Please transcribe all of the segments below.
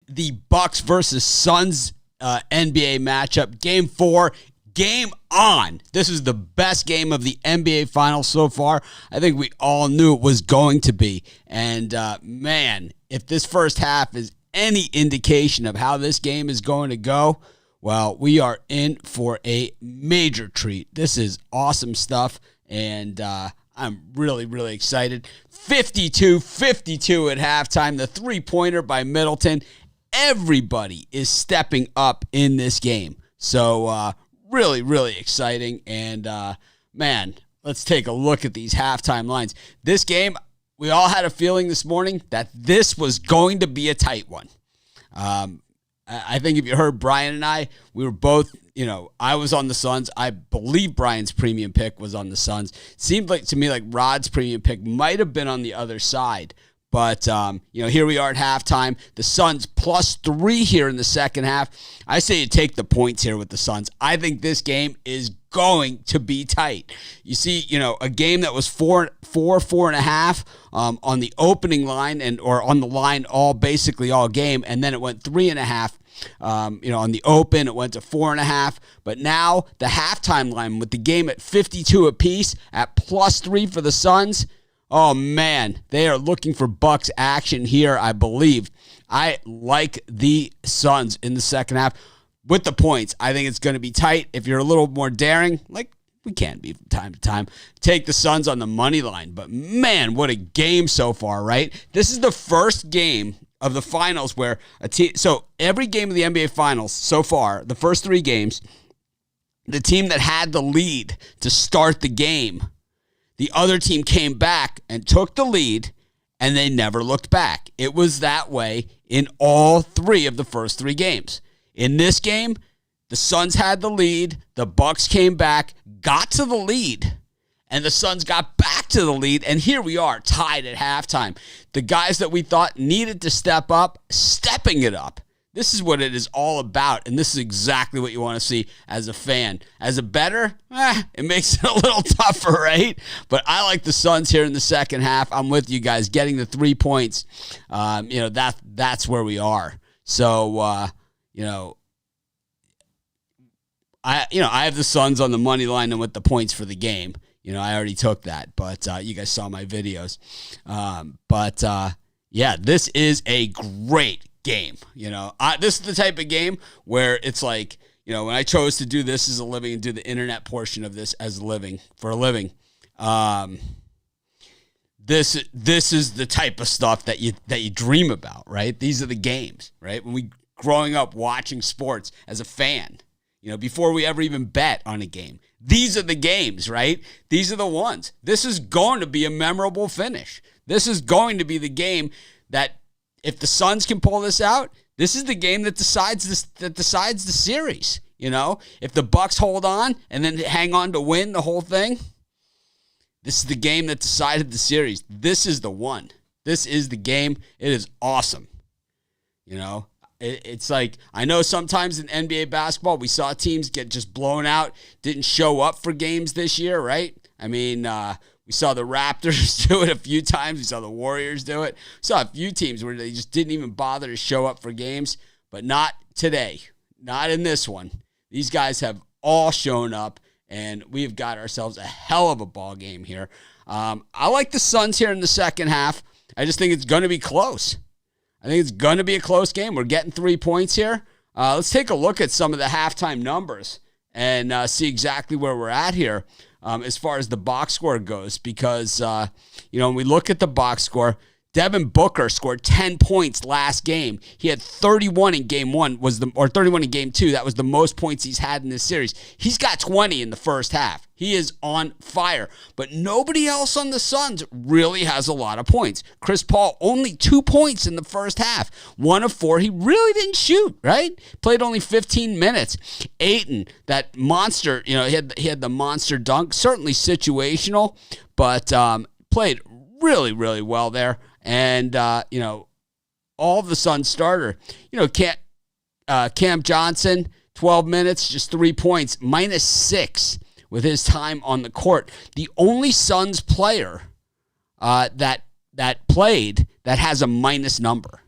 the Bucks versus Suns NBA matchup. Game 4, game on. This is the best game of the NBA Finals so far. I think we all knew it was going to be. And, man, if this first half is any indication of how this game is going to go, well, we are in for a major treat. This is awesome stuff, and I'm really, really excited. 52-52 at halftime. The three-pointer by Middleton. Everybody is stepping up in this game. So, really, really exciting. And, man, let's take a look at these halftime lines. This game, we all had a feeling this morning that this was going to be a tight one. I think if you heard Brian and I, we were both, I was on the Suns. I believe Brian's premium pick was on the Suns. Seemed like to me like Rod's premium pick might have been on the other side. But, here we are at halftime. The Suns +3 here in the second half. I say you take the points here with the Suns. I think this game is going to be tight. You see, a game that was 4.5 on the opening line or on the line basically all game, and then it went 3.5. On the open, it went to 4.5. But now the halftime line with the game at 52 apiece at +3 for the Suns. Oh, man, they are looking for Bucks action here, I believe. I like the Suns in the second half with the points. I think it's going to be tight. If you're a little more daring, like we can be from time to time, take the Suns on the money line. But, man, what a game so far, right? This is the first game of the finals where so every game of the NBA Finals so far, the first 3 games, the team that had the lead to start the game, the other team came back and took the lead, and they never looked back. It was that way in all 3 of the first 3 games. In this game, the Suns had the lead, the Bucks came back, got to the lead, and the Suns got back to the lead, and here we are, tied at halftime. The guys that we thought needed to step up, stepping it up. This is what it is all about, and this is exactly what you want to see as a fan. As a bettor, it makes it a little tougher, right? But I like the Suns here in the second half. I'm with you guys. Getting the 3 points, that's where we are. So, I have the Suns on the money line and with the points for the game. I already took that, but you guys saw my videos. This is a great game. This is the type of game where it's like, when I chose to do this as a living and do the internet portion of this as a living, this is the type of stuff that you dream about, right? These are the games, right? When we growing up watching sports as a fan, before we ever even bet on a game. These are the games, right? These are the ones. This is going to be a memorable finish. This is going to be the game that if the Suns can pull this out, this is the game that decides the series. If the Bucks hold on and then hang on to win the whole thing, this is the game that decided the series. This is the one. This is the game. It is awesome. It's like, I know sometimes in NBA basketball, we saw teams get just blown out, didn't show up for games this year, right? I mean, we saw the Raptors do it a few times. We saw the Warriors do it. We saw a few teams where they just didn't even bother to show up for games, but not today. Not in this one. These guys have all shown up, and we've got ourselves a hell of a ball game here. I like the Suns here in the second half. I just think it's going to be close. I think it's going to be a close game. We're getting 3 points here. Let's take a look at some of the halftime numbers and see exactly where we're at here as far as the box score goes. Because, when we look at the box score, Devin Booker scored 10 points last game. He had 31 in game 1, or 31 in game 2. That was the most points he's had in this series. He's got 20 in the first half. He is on fire. But nobody else on the Suns really has a lot of points. Chris Paul, only 2 points in the first half. 1 of 4. He really didn't shoot, right? Played only 15 minutes. Ayton, that monster, he had the monster dunk. Certainly situational, but played really, really well there. And, all of the Suns starter, Cam Johnson, 12 minutes, just 3 points, -6 with his time on the court. The only Suns player that played that has a minus number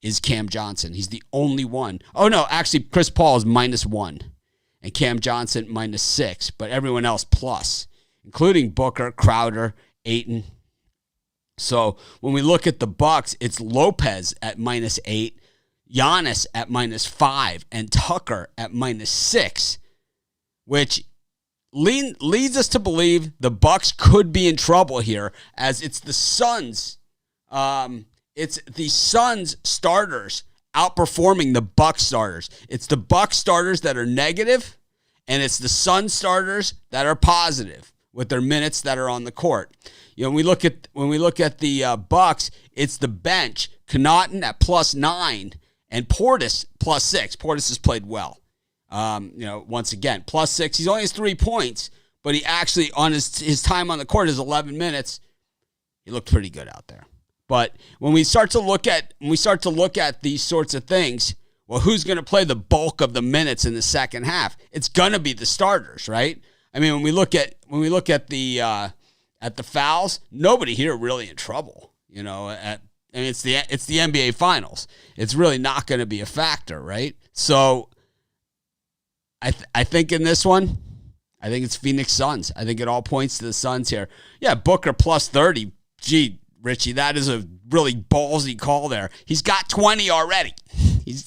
is Cam Johnson. He's the only one. Oh, no, actually, Chris Paul is -1 and Cam Johnson -6, but everyone else plus, including Booker, Crowder, Ayton. So when we look at the Bucks, it's Lopez at -8, Giannis at -5, and Tucker at -6, which leads us to believe the Bucks could be in trouble here, as it's the Suns. It's the Suns starters outperforming the Bucks starters. It's the Bucks starters that are negative, and it's the Suns starters that are positive with their minutes that are on the court. When we look at the Bucks, it's the bench. Connaughton at +9 and Portis +6. Portis has played well. Once again, +6. He only has 3 points, but he actually, on his time on the court, his 11 minutes, he looked pretty good out there. But when we start to look at these sorts of things, well, who's going to play the bulk of the minutes in the second half? It's going to be the starters, right? I mean, when we look at the fouls, nobody here really in trouble. It's the NBA Finals. It's really not going to be a factor, right? So I think in this one, I think it's Phoenix Suns. I think it all points to the Suns here. Yeah, Booker +30. Gee, Richie, that is a really ballsy call there. He's got 20 already.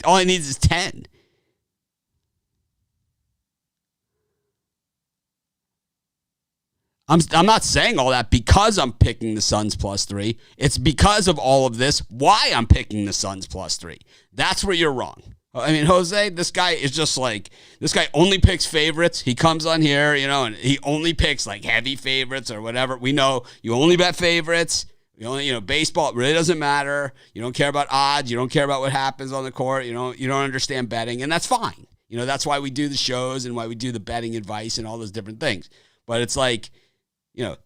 All he needs is 10. I'm not saying all that because I'm picking the Suns +3. It's because of all of this why I'm picking the Suns +3. That's where you're wrong. I mean, Jose, this guy is just like, this guy only picks favorites. He comes on here, and he only picks like heavy favorites or whatever. We know you only bet favorites. You only, baseball, it really doesn't matter. You don't care about odds. You don't care about what happens on the court. You don't understand betting, and that's fine. That's why we do the shows and why we do the betting advice and all those different things. But it's like,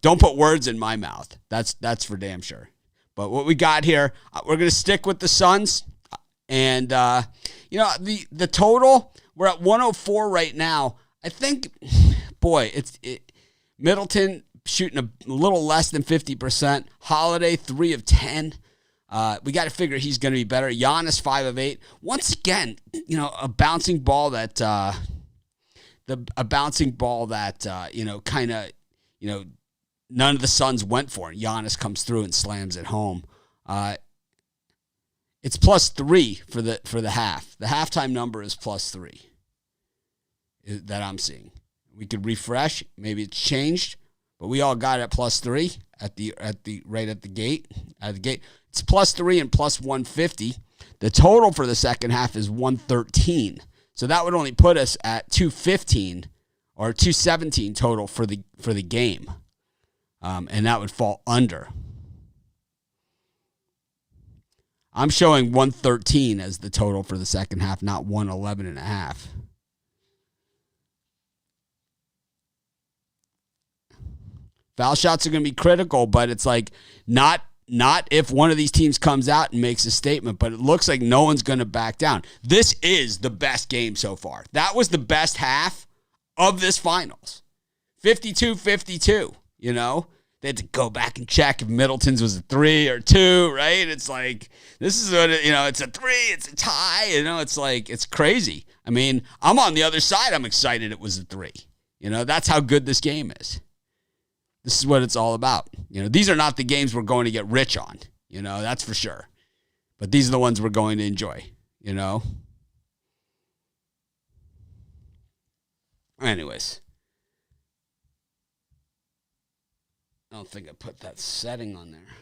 don't put words in my mouth. That's for damn sure. But what we got here, we're going to stick with the Suns. And, the total, we're at 104 right now. I think, boy, Middleton shooting a little less than 50%. Holiday, 3 of 10. We got to figure he's going to be better. Giannis, 5 of 8. Once again, a bouncing ball that, none of the Suns went for it. Giannis comes through and slams it home. It's +3 for the half. The halftime number is +3 that I'm seeing. We could refresh. Maybe it's changed, but we all got it at +3 at the gate. It's +3 and +150. The total for the second half is 113. So that would only put us at 215 or 217 total for the game, and that would fall under. I'm showing 113 as the total for the second half, not 111.5. Foul shots are going to be critical, but it's like not if one of these teams comes out and makes a statement, but it looks like no one's going to back down. This is the best game so far. That was the best half of this finals. 52-52, They had to go back and check if Middleton's was a 3 or 2, right? It's like, this is what, it's a 3, it's a tie. It's like, it's crazy. I mean, I'm on the other side. I'm excited it was a 3. That's how good this game is. This is what it's all about. These are not the games we're going to get rich on, that's for sure. But these are the ones we're going to enjoy, Anyways. I don't think I put that setting on there.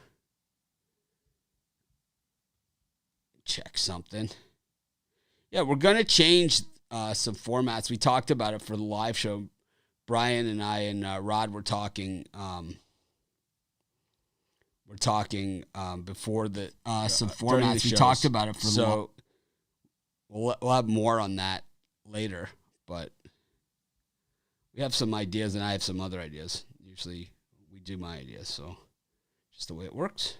Check something. Yeah, we're going to change some formats. We talked about it for the live show. Brian and I and Rod were talking. Before the some formats. We talked about it for so we'll have more on that later. But we have some ideas, and I have some other ideas. Usually we do my ideas, so just the way it works.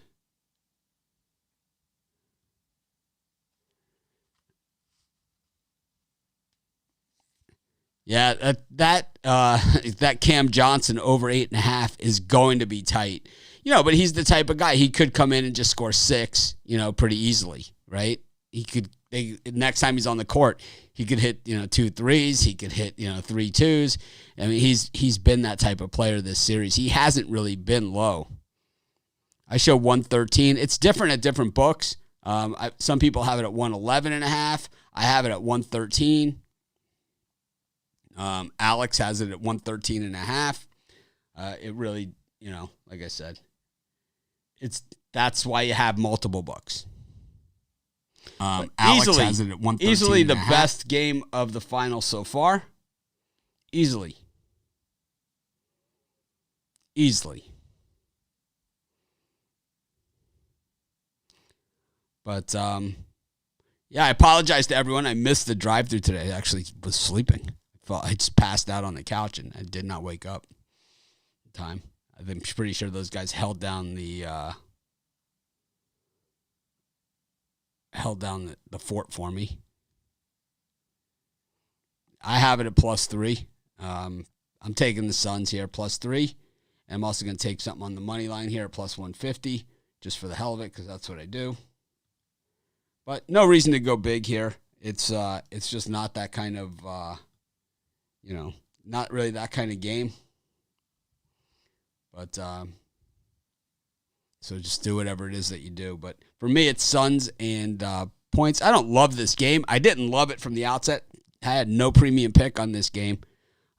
Yeah, that Cam Johnson over 8.5 is going to be tight. But he's the type of guy, he could come in and just score 6, pretty easily, right? next time he's on the court, he could hit 2 threes, he could hit 3 twos. I mean, he's been that type of player this series. He hasn't really been low. I show 113. It's different at different books. Some people have it at 111.5. I have it at 113. Alex has it at 113.5. It really, like I said, that's why you have multiple books. Alex has it at 113. Easily the best game of the final so far. Easily. But, I apologize to everyone. I missed the drive-thru today. I actually was sleeping. I just passed out on the couch, and I did not wake up in time. I'm pretty sure those guys held down the fort for me. I have it at +3. I'm taking the Suns here +3. And I'm also going to take something on the money line here at +150, just for the hell of it, because that's what I do. But no reason to go big here. It's just not that kind of, not really that kind of game. But so just do whatever it is that you do. But for me, it's Suns and points. I don't love this game. I didn't love it from the outset. I had no premium pick on this game.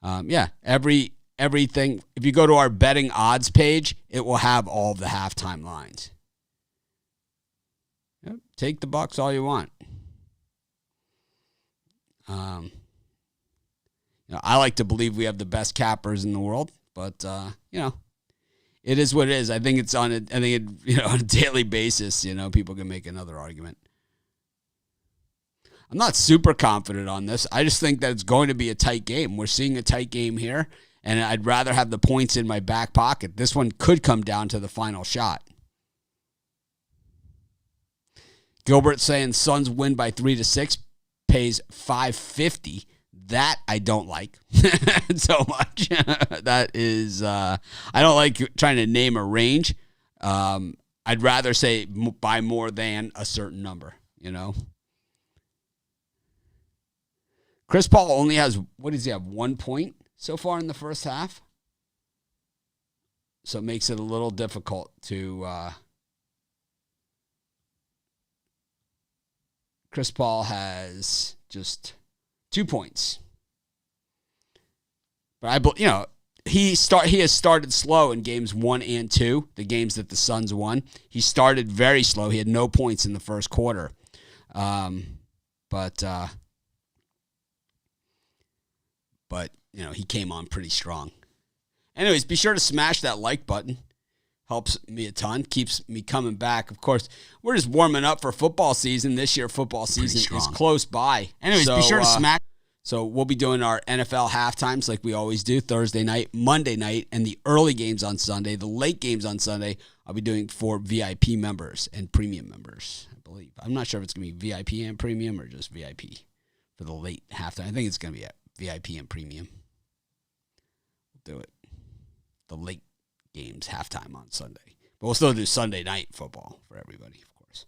Everything. If you go to our betting odds page, it will have all of the halftime lines. Yep, take the Bucks all you want. I like to believe we have the best cappers in the world, but it is what it is. I think it's on a daily basis. People can make another argument. I'm not super confident on this. I just think that it's going to be a tight game. We're seeing a tight game here, and I'd rather have the points in my back pocket. This one could come down to the final shot. Gilbert saying Suns win by 3-6, pays $5.50. That I don't like so much. That is, I don't like trying to name a range. I'd rather say by more than a certain number, Chris Paul only has, what does he have, 1 point so far in the first half? So it makes it a little difficult to, Chris Paul has just 2 points. But he has started slow in games 1 and 2, the games that the Suns won. He started very slow. He had no points in the first quarter. But he came on pretty strong. Anyways, be sure to smash that like button. Helps me a ton. Keeps me coming back. Of course, we're just warming up for football season. This year, football season is close by. Anyways, be sure to smash. So we'll be doing our NFL halftimes like we always do, Thursday night, Monday night, and the early games on Sunday. The late games on Sunday, I'll be doing for VIP members and premium members, I believe. I'm not sure if it's going to be VIP and premium or just VIP for the late halftime. I think it's going to be at VIP and premium. We'll do it. The late games halftime on Sunday. But we'll still do Sunday night football for everybody, of course.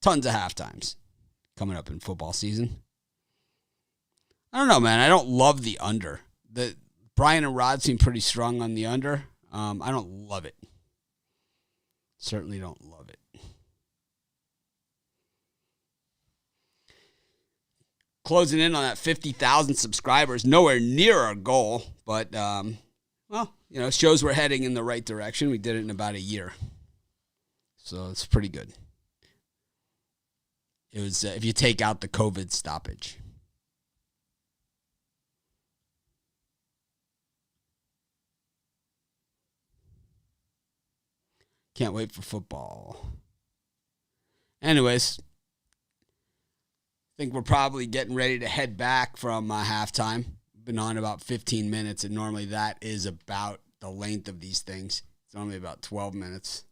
Tons of halftimes coming up in football season. I don't know, man. I don't love the under. Brian and Rod seem pretty strong on the under. I don't love it. Certainly don't love it. Closing in on that 50,000 subscribers. Nowhere near our goal, but, shows we're heading in the right direction. We did it in about a year. So it's pretty good. It was, if you take out the COVID stoppage. Can't wait for football. Anyways, I think we're probably getting ready to head back from halftime. Been on about 15 minutes, and normally that is about the length of these things. It's normally about 12 minutes.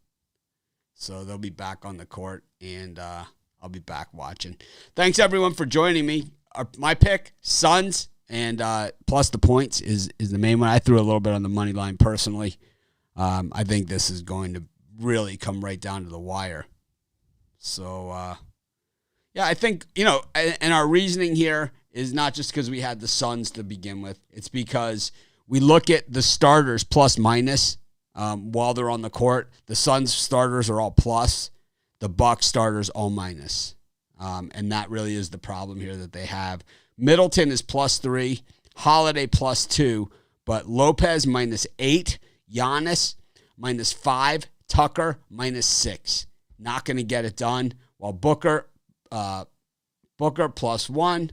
So they'll be back on the court, and I'll be back watching. Thanks, everyone, for joining me. My pick, Suns, and plus the points is the main one. I threw a little bit on the money line personally. I think this is going to really come right down to the wire. So, Yeah, I think, and our reasoning here is not just because we had the Suns to begin with. It's because we look at the starters plus minus while they're on the court. The Suns starters are all plus. The Bucks starters all minus. And that really is the problem here that they have. Middleton is +3, Holiday +2, but Lopez -8, Giannis -5, Tucker -6. Not going to get it done. While Booker +1,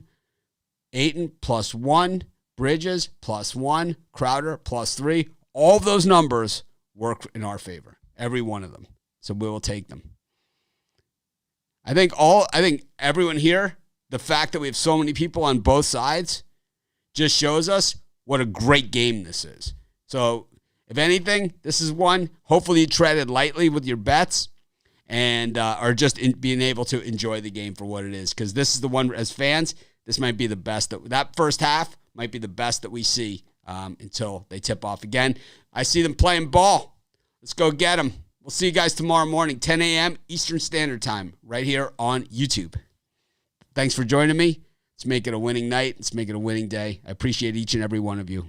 Ayton +1, Bridges +1, Crowder +3. All of those numbers work in our favor. Every one of them. So we will take them. I think everyone here, the fact that we have so many people on both sides just shows us what a great game this is. So if anything, this is one. Hopefully you treaded lightly with your bets and are just being able to enjoy the game for what it is. Because this is the one, as fans, this might be the best. That first half might be the best that we see until they tip off again. I see them playing ball. Let's go get them. We'll see you guys tomorrow morning, 10 a.m. Eastern Standard Time, right here on YouTube. Thanks for joining me. Let's make it a winning night. Let's make it a winning day. I appreciate each and every one of you.